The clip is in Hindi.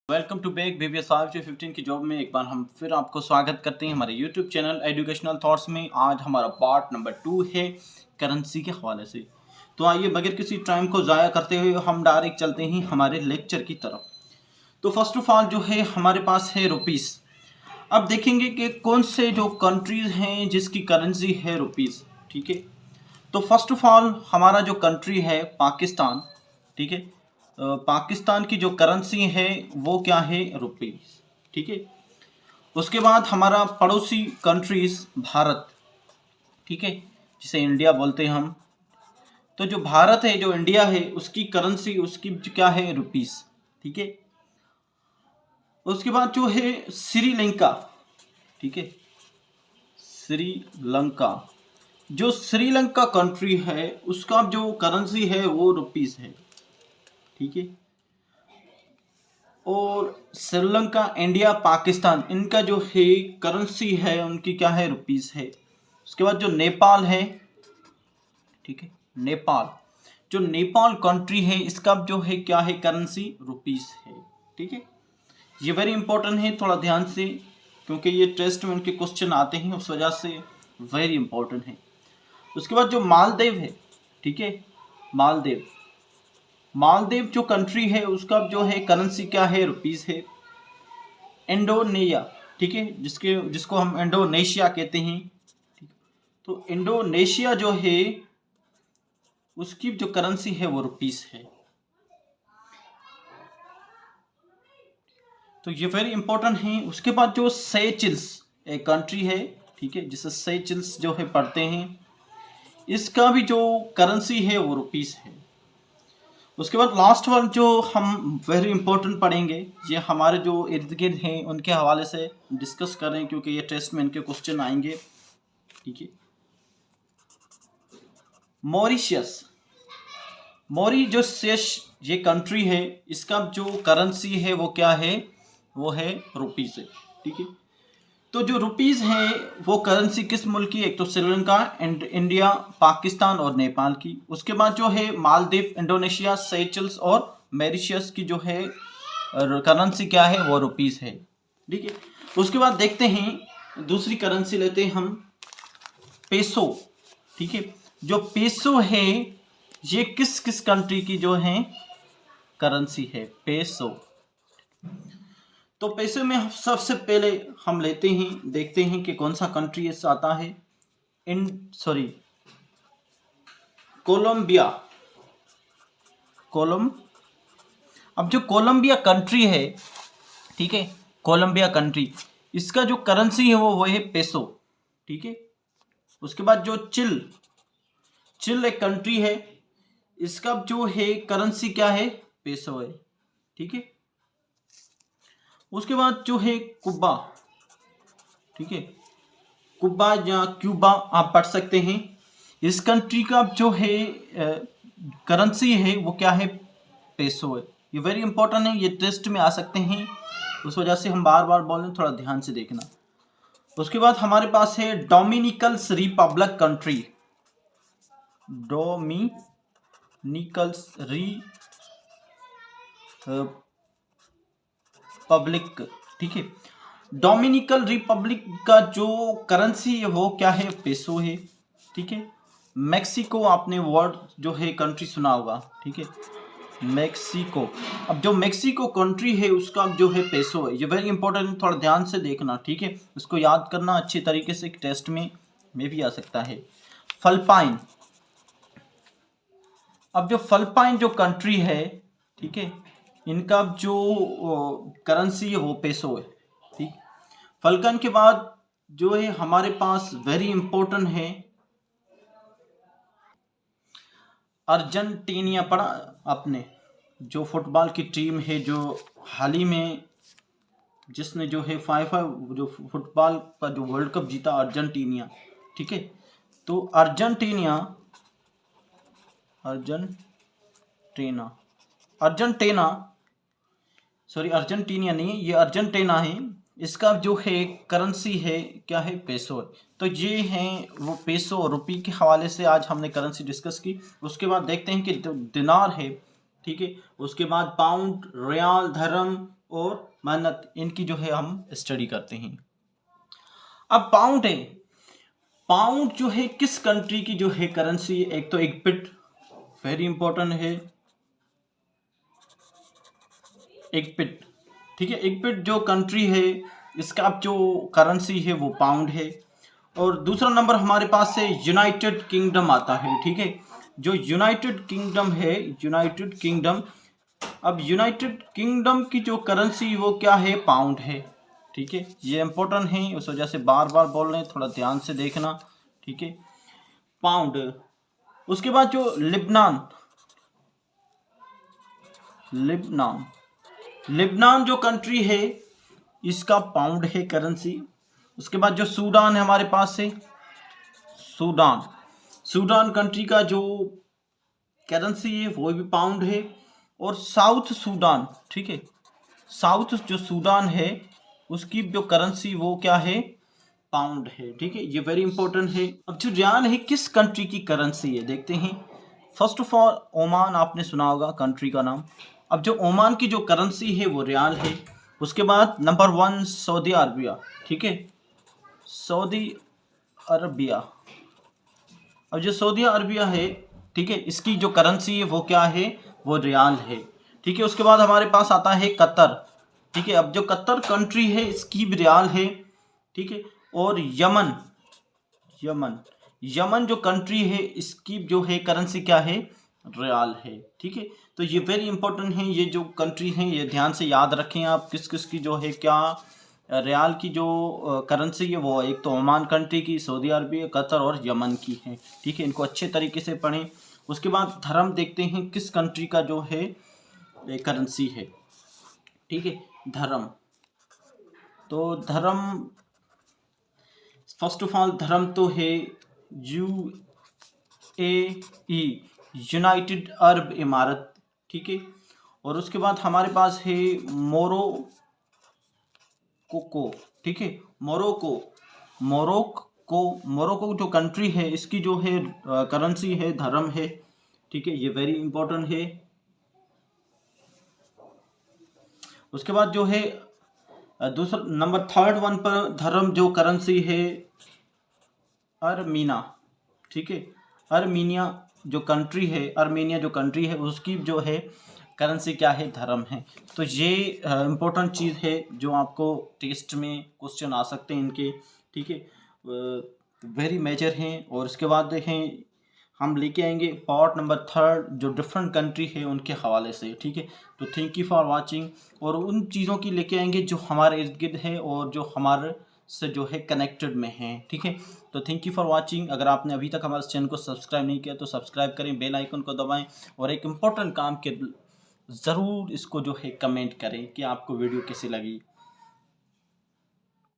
वेलकम टू बैक BBS 5 की जॉब में एक बार हम फिर आपको स्वागत करते हैं हमारे यूट्यूब चैनल एजुकेशनल थॉट्स में। आज हमारा पार्ट नंबर 2 है करेंसी के हवाले से। तो आइए बगैर किसी टाइम को ज़ाया करते हुए हम डायरेक्ट चलते हैं हमारे लेक्चर की तरफ। तो फर्स्ट ऑफ ऑल जो है हमारे पास है रुपीज़। अब देखेंगे कि कौन से जो कंट्रीज़ हैं जिसकी करेंसी है रुपीज़। ठीक है, तो फर्स्ट ऑफ ऑल हमारा जो कंट्री है पाकिस्तान। ठीक है, पाकिस्तान की जो करेंसी है वो क्या है, रुपीज़। ठीक है, उसके बाद हमारा पड़ोसी कंट्रीज भारत। ठीक है, जिसे इंडिया बोलते हैं हम। तो जो भारत है, जो इंडिया है, उसकी करेंसी उसकी क्या है, रुपीज़। ठीक है, उसके बाद जो है श्रीलंका। ठीक है, श्रीलंका, जो श्रीलंका कंट्री है उसका जो करेंसी है वो रुपीज़ है। ठीक है, और श्रीलंका, इंडिया, पाकिस्तान, इनका जो है करेंसी है उनकी क्या है, रुपीज़ है। उसके बाद जो नेपाल है, ठीक है, नेपाल, जो नेपाल कंट्री है इसका जो है क्या है, करेंसी रुपीज़ है। ठीक है, ये वेरी इंपॉर्टेंट है, थोड़ा ध्यान से, क्योंकि ये टेस्ट में उनके क्वेश्चन आते हैं, उस वजह से वेरी इंपॉर्टेंट है। उसके बाद जो मालदीव है, ठीक है, मालदीव, मालदीव जो कंट्री है उसका जो है करेंसी क्या है, रुपीज़ है। इंडोनेशिया, ठीक है, जिसको हम इंडोनेशिया कहते हैं। ठीक, तो इंडोनेशिया जो है उसकी जो करेंसी है वो रुपीज़ है। तो ये वेरी इंपॉर्टेंट है। उसके बाद जो सेचिल्स एक कंट्री है, ठीक है, जिसे सेचिल्स जो है पढ़ते हैं, इसका भी जो करेंसी है वो रुपीज़ है। उसके बाद लास्ट वन जो हम वेरी इंपॉर्टेंट पढ़ेंगे, ये हमारे जो इर्द गिर्द हैं उनके हवाले से डिस्कस करें, क्योंकि ये टेस्ट में इनके क्वेश्चन आएंगे। ठीक है, मॉरिशस, मॉरिशस ये कंट्री है, इसका जो करेंसी है वो क्या है, वो है रुपीज़ है। ठीक है, तो जो रुपीज़ है वो करेंसी किस मुल्क की, एक तो श्रीलंका, इंडिया, पाकिस्तान और नेपाल की। उसके बाद जो है मालदीव, इंडोनेशिया, सेचल्स और मॉरिशस की जो है करेंसी क्या है, वो रुपीज़ है। ठीक है, उसके बाद देखते हैं दूसरी करेंसी लेते हैं हम, पेसो। ठीक है, जो पेसो है ये किस किस कंट्री की जो है करेंसी है, पेसो। तो पैसे में सबसे पहले हम लेते हैं, देखते हैं कि कौन सा कंट्री इससे आता है। कोलंबिया, अब जो कोलंबिया कंट्री है, ठीक है, कोलंबिया कंट्री, इसका जो करेंसी है वो है पेसो। ठीक है, उसके बाद जो चिल एक कंट्री है, इसका जो है करेंसी क्या है, पेसो है। ठीक है, उसके बाद जो है कुबा, ठीक है, कुबा या क्यूबा आप पढ़ सकते हैं। इस कंट्री का जो है करेंसी है वो क्या है, पेसो है। ये वेरी इंपॉर्टेंट है, ये टेस्ट में आ सकते हैं, उस वजह से हम बार बार बोल रहे हैं, थोड़ा ध्यान से देखना। उसके बाद हमारे पास है Dominican Republic country, Dominican Republic. ठीक है, डोमिनिकन रिपब्लिक का जो करेंसी है वो क्या है, पेसो है। ठीक है, मैक्सिको, आपने वर्ड जो है कंट्री सुना होगा। ठीक है, मैक्सिको, अब जो मैक्सिको कंट्री है उसका जो है पेसो है। ये वेरी इंपॉर्टेंट, थोड़ा ध्यान से देखना। ठीक है, इसको याद करना अच्छी तरीके से, टेस्ट में भी आ सकता है। फिलिपाइन, अब जो फिलिपाइन जो कंट्री है, ठीक है, इनका जो करेंसी है वो पेसो है। ठीक, फिलिपाइन के बाद जो है हमारे पास वेरी इंपॉर्टेंट है अर्जेंटीना। पढ़ा आपने, जो फुटबॉल की टीम है जो हाल ही में जिसने जो है जो फुटबॉल का जो वर्ल्ड कप जीता, अर्जेंटीना। ठीक है, तो अर्जेंटीना सॉरी, अर्जेंटीना नहीं, ये अर्जेंटीना है। इसका जो है करेंसी है क्या है, पेसो है। तो ये हैं वो पेसो और रुपये के हवाले से आज हमने करेंसी डिस्कस की। उसके बाद देखते हैं कि दिनार है, ठीक है, उसके बाद पाउंड, रियाल, धर्म, और मेहनत, इनकी जो है हम स्टडी करते हैं। अब पाउंड है, पाउंड जो है किस कंट्री की जो है करेंसी है? एक तो इग्पिट, वेरी इंपॉर्टेंट है इग्पिट, ठीक है। इग्पिट जो कंट्री है इसका जो करेंसी है वो पाउंड है। और दूसरा नंबर हमारे पास से यूनाइटेड किंगडम आता है, ठीक है। जो यूनाइटेड किंगडम है, यूनाइटेड किंगडम, अब यूनाइटेड किंगडम की जो करेंसी वो क्या है? पाउंड है, ठीक है। ये इंपॉर्टेंट है, उस वजह से बार बार बोल रहे हैं, थोड़ा ध्यान से देखना, ठीक है। पाउंड। उसके बाद जो लिबनान, लिबनान, लिबनान जो कंट्री है इसका पाउंड है करेंसी। उसके बाद जो सूडान है हमारे पास से, सूडान, सूडान कंट्री का जो करेंसी है वो भी पाउंड है। और साउथ सूडान, ठीक है, साउथ जो सूडान है उसकी जो करेंसी वो क्या है? पाउंड है, ठीक है। ये वेरी इंपॉर्टेंट है। अब जो रियाल है किस कंट्री की करेंसी है देखते हैं। फर्स्ट ऑफ ऑल ओमान, आपने सुना होगा कंट्री का नाम। अब जो ओमान की जो करेंसी है वो रियाल है। उसके बाद नंबर 1 सऊदी अरबिया, ठीक है, सऊदी अरबिया। अब जो सऊदी अरबिया है, ठीक है, इसकी जो करेंसी है वो क्या है? वो रियाल है, ठीक है। उसके बाद हमारे पास आता है कतर, ठीक है। अब जो कतर कंट्री है इसकी भी रियाल है, ठीक है। और यमन, यमन, यमन जो कंट्री है इसकी जो है करेंसी क्या है? रियाल है, ठीक है। तो ये वेरी इंपॉर्टेंट है, ये जो कंट्री हैं ये ध्यान से याद रखें आप, किस किस की जो है क्या रियाल की जो करेंसी है वो एक तो ओमान कंट्री की, सऊदी अरबिया, कतर और यमन की है, ठीक है। इनको अच्छे तरीके से पढ़ें। उसके बाद धर्म देखते हैं किस कंट्री का जो है करेंसी है, ठीक है। धर्म, तो धर्म फर्स्ट ऑफ ऑल धर्म तो है UAE, यूनाइटेड अरब इमारत, ठीक है। और उसके बाद हमारे पास है मोरोक्को, ठीक है, मोरोक्को, मोरोक्को जो कंट्री है इसकी जो है करेंसी है धर्म है, ठीक है। ये वेरी इंपॉर्टेंट है। उसके बाद जो है दूसरा नंबर थर्ड वन पर धर्म जो करेंसी है अर्मीना, ठीक है। अर्मीनिया जो कंट्री है, अर्मीनिया जो कंट्री है उसकी जो है करेंसी क्या है? धर्म है। तो ये इम्पोर्टेंट चीज़ है जो आपको टेस्ट में क्वेश्चन आ सकते हैं इनके, ठीक है, वेरी मेजर हैं। और इसके बाद देखें हम लेके आएंगे पार्ट नंबर 3 जो डिफरेंट कंट्री है उनके हवाले से, ठीक है। तो थैंक यू फॉर वाचिंग, और उन चीज़ों की लेके आएंगे जो हमारे इर्द गिर्द है और जो हमारे से जो है कनेक्टेड में है, ठीक है। तो थैंक यू फॉर वाचिंग। अगर आपने अभी तक हमारे चैनल को सब्सक्राइब नहीं किया तो सब्सक्राइब करें, बेल आइकन को दबाएं, और एक इम्पोर्टेंट काम के ज़रूर इसको जो है कमेंट करें कि आपको वीडियो कैसी लगी।